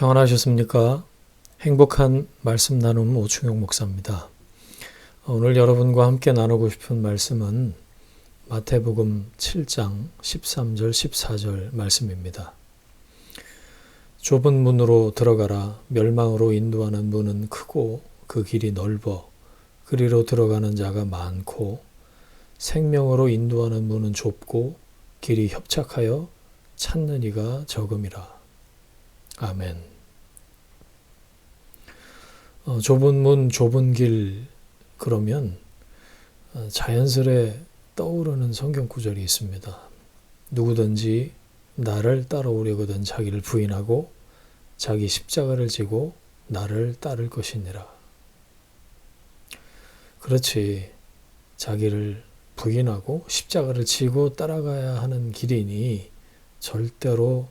평안하셨습니까? 행복한 말씀 나눔 오충용 목사입니다. 오늘 여러분과 함께 나누고 싶은 말씀은 마태복음 7장 13절 14절 말씀입니다. 좁은 문으로 들어가라. 멸망으로 인도하는 문은 크고 그 길이 넓어 그리로 들어가는 자가 많고 생명으로 인도하는 문은 좁고 길이 협착하여 찾는 이가 적음이라. 아멘. 좁은 문, 좁은 길 그러면 자연스레 떠오르는 성경 구절이 있습니다. 누구든지 나를 따라오려거든 자기를 부인하고 자기 십자가를 지고 나를 따를 것이니라. 그렇지. 자기를 부인하고 십자가를 지고 따라가야 하는 길이니 절대로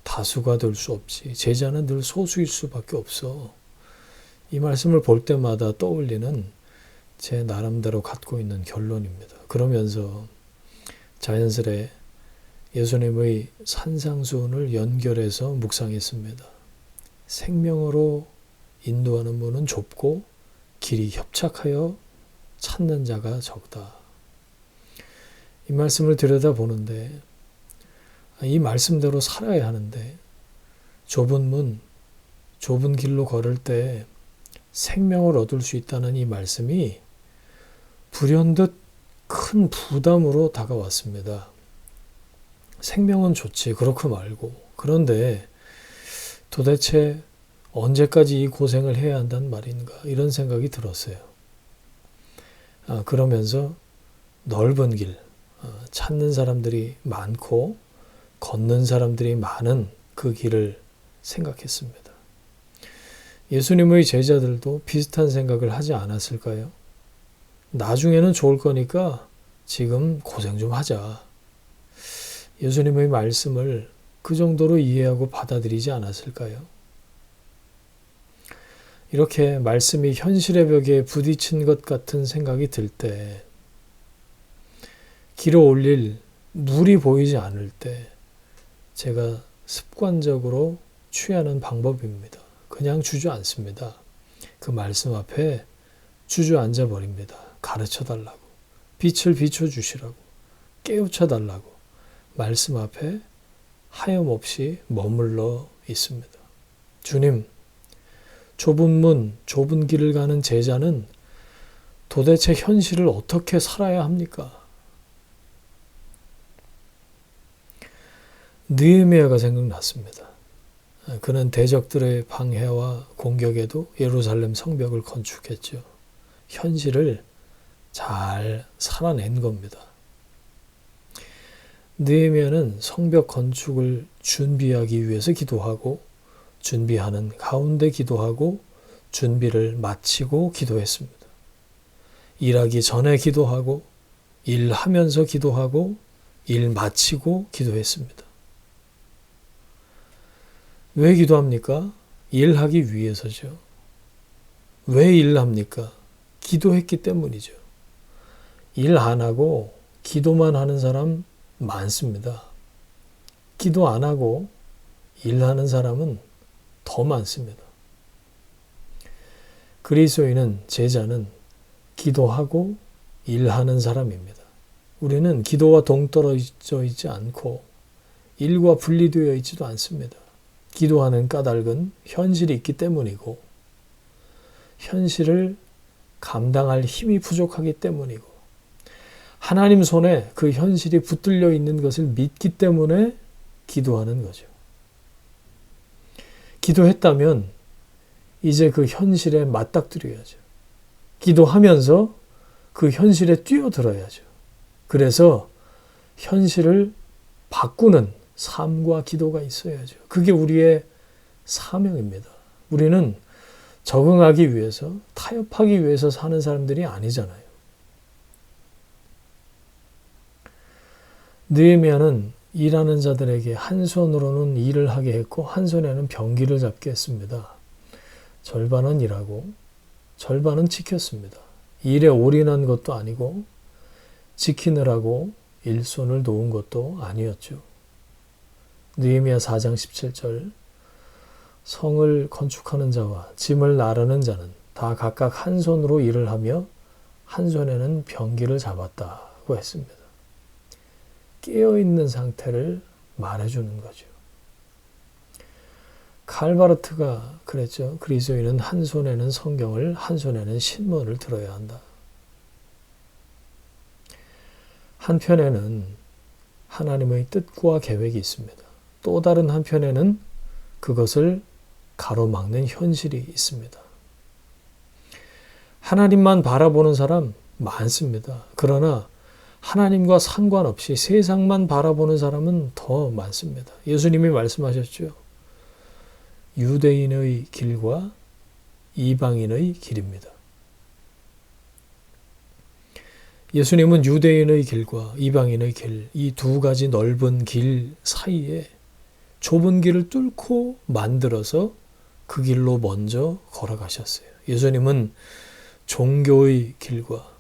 다수가 될 수 없지. 제자는 늘 소수일 수밖에 없어. 이 말씀을 볼 때마다 떠올리는 제 나름대로 갖고 있는 결론입니다. 그러면서 자연스레 예수님의 산상수훈을 연결해서 묵상했습니다. 생명으로 인도하는 문은 좁고 길이 협착하여 찾는 자가 적다. 이 말씀을 들여다보는데 이 말씀대로 살아야 하는데 좁은 문, 좁은 길로 걸을 때 생명을 얻을 수 있다는 이 말씀이 불현듯 큰 부담으로 다가왔습니다. 생명은 좋지, 그렇고 말고. 그런데 도대체 언제까지 이 고생을 해야 한단 말인가 이런 생각이 들었어요. 그러면서 넓은 길, 찾는 사람들이 많고 걷는 사람들이 많은 그 길을 생각했습니다. 예수님의 제자들도 비슷한 생각을 하지 않았을까요? 나중에는 좋을 거니까 지금 고생 좀 하자. 예수님의 말씀을 그 정도로 이해하고 받아들이지 않았을까요? 이렇게 말씀이 현실의 벽에 부딪힌 것 같은 생각이 들 때, 길어 올릴 물이 보이지 않을 때 제가 습관적으로 취하는 방법입니다. 그냥 주저앉습니다. 그 말씀 앞에 주저앉아 버립니다. 가르쳐 달라고, 빛을 비춰주시라고, 깨우쳐 달라고 말씀 앞에 하염없이 머물러 있습니다. 주님, 좁은 문, 좁은 길을 가는 제자는 도대체 현실을 어떻게 살아야 합니까? 느헤미야가 생각났습니다. 그는 대적들의 방해와 공격에도 예루살렘 성벽을 건축했죠. 현실을 잘 살아낸 겁니다. 느헤미야는 성벽 건축을 준비하기 위해서 기도하고 준비하는 가운데 기도하고 준비를 마치고 기도했습니다. 일하기 전에 기도하고 일하면서 기도하고 일 마치고 기도했습니다. 왜 기도합니까? 일하기 위해서죠. 왜 일합니까? 기도했기 때문이죠. 일 안 하고 기도만 하는 사람 많습니다. 기도 안 하고 일하는 사람은 더 많습니다. 그리스도인은, 제자는 기도하고 일하는 사람입니다. 우리는 기도와 동떨어져 있지 않고 일과 분리되어 있지도 않습니다. 기도하는 까닭은 현실이 있기 때문이고 현실을 감당할 힘이 부족하기 때문이고 하나님 손에 그 현실이 붙들려 있는 것을 믿기 때문에 기도하는 거죠. 기도했다면 이제 그 현실에 맞닥뜨려야죠. 기도하면서 그 현실에 뛰어들어야죠. 그래서 현실을 바꾸는 삶과 기도가 있어야죠. 그게 우리의 사명입니다. 우리는 적응하기 위해서, 타협하기 위해서 사는 사람들이 아니잖아요. 느헤미야는 일하는 자들에게 한 손으로는 일을 하게 했고 한 손에는 병기를 잡게 했습니다. 절반은 일하고 절반은 지켰습니다. 일에 올인한 것도 아니고 지키느라고 일손을 놓은 것도 아니었죠. 느헤미야 4장 17절 성을 건축하는 자와 짐을 나르는 자는 다 각각 한 손으로 일을 하며 한 손에는 병기를 잡았다고 했습니다. 깨어있는 상태를 말해주는 거죠. 칼바르트가 그랬죠. 그리스도인은 한 손에는 성경을, 한 손에는 신문을 들어야 한다. 한편에는 하나님의 뜻과 계획이 있습니다. 또 다른 한편에는 그것을 가로막는 현실이 있습니다. 하나님만 바라보는 사람 많습니다. 그러나 하나님과 상관없이 세상만 바라보는 사람은 더 많습니다. 예수님이 말씀하셨죠. 유대인의 길과 이방인의 길입니다. 예수님은 유대인의 길과 이방인의 길, 이 두 가지 넓은 길 사이에 좁은 길을 뚫고 만들어서 그 길로 먼저 걸어가셨어요. 예수님은 종교의 길과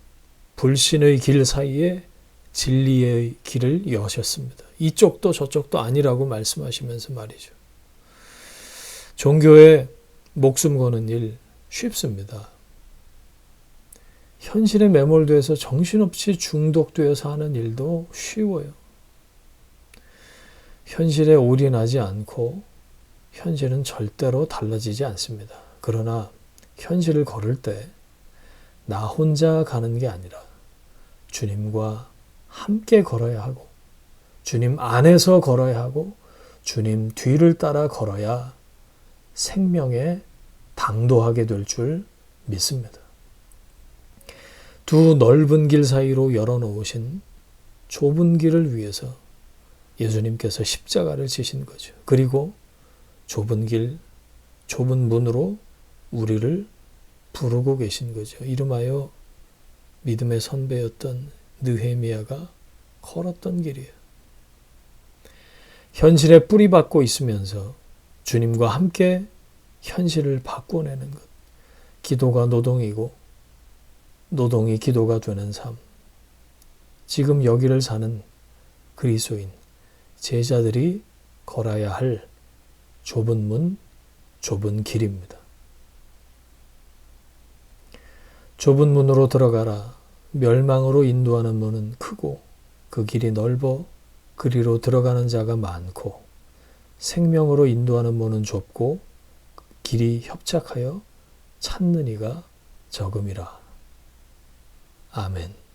불신의 길 사이에 진리의 길을 여셨습니다. 이쪽도 저쪽도 아니라고 말씀하시면서 말이죠. 종교에 목숨 거는 일 쉽습니다. 현실에 매몰돼서 정신없이 중독되어서 하는 일도 쉬워요. 현실에 올인하지 않고 현실은 절대로 달라지지 않습니다. 그러나 현실을 걸을 때 나 혼자 가는 게 아니라 주님과 함께 걸어야 하고 주님 안에서 걸어야 하고 주님 뒤를 따라 걸어야 생명에 당도하게 될 줄 믿습니다. 두 넓은 길 사이로 열어놓으신 좁은 길을 위해서 예수님께서 십자가를 지신 거죠. 그리고 좁은 길, 좁은 문으로 우리를 부르고 계신 거죠. 이름하여 믿음의 선배였던 느헤미야가 걸었던 길이에요. 현실에 뿌리박고 있으면서 주님과 함께 현실을 바꿔내는 것. 기도가 노동이고 노동이 기도가 되는 삶. 지금 여기를 사는 그리스도인, 제자들이 걸어야 할 좁은 문, 좁은 길입니다. 좁은 문으로 들어가라. 멸망으로 인도하는 문은 크고 그 길이 넓어 그리로 들어가는 자가 많고 생명으로 인도하는 문은 좁고 길이 협착하여 찾는 이가 적음이라. 아멘.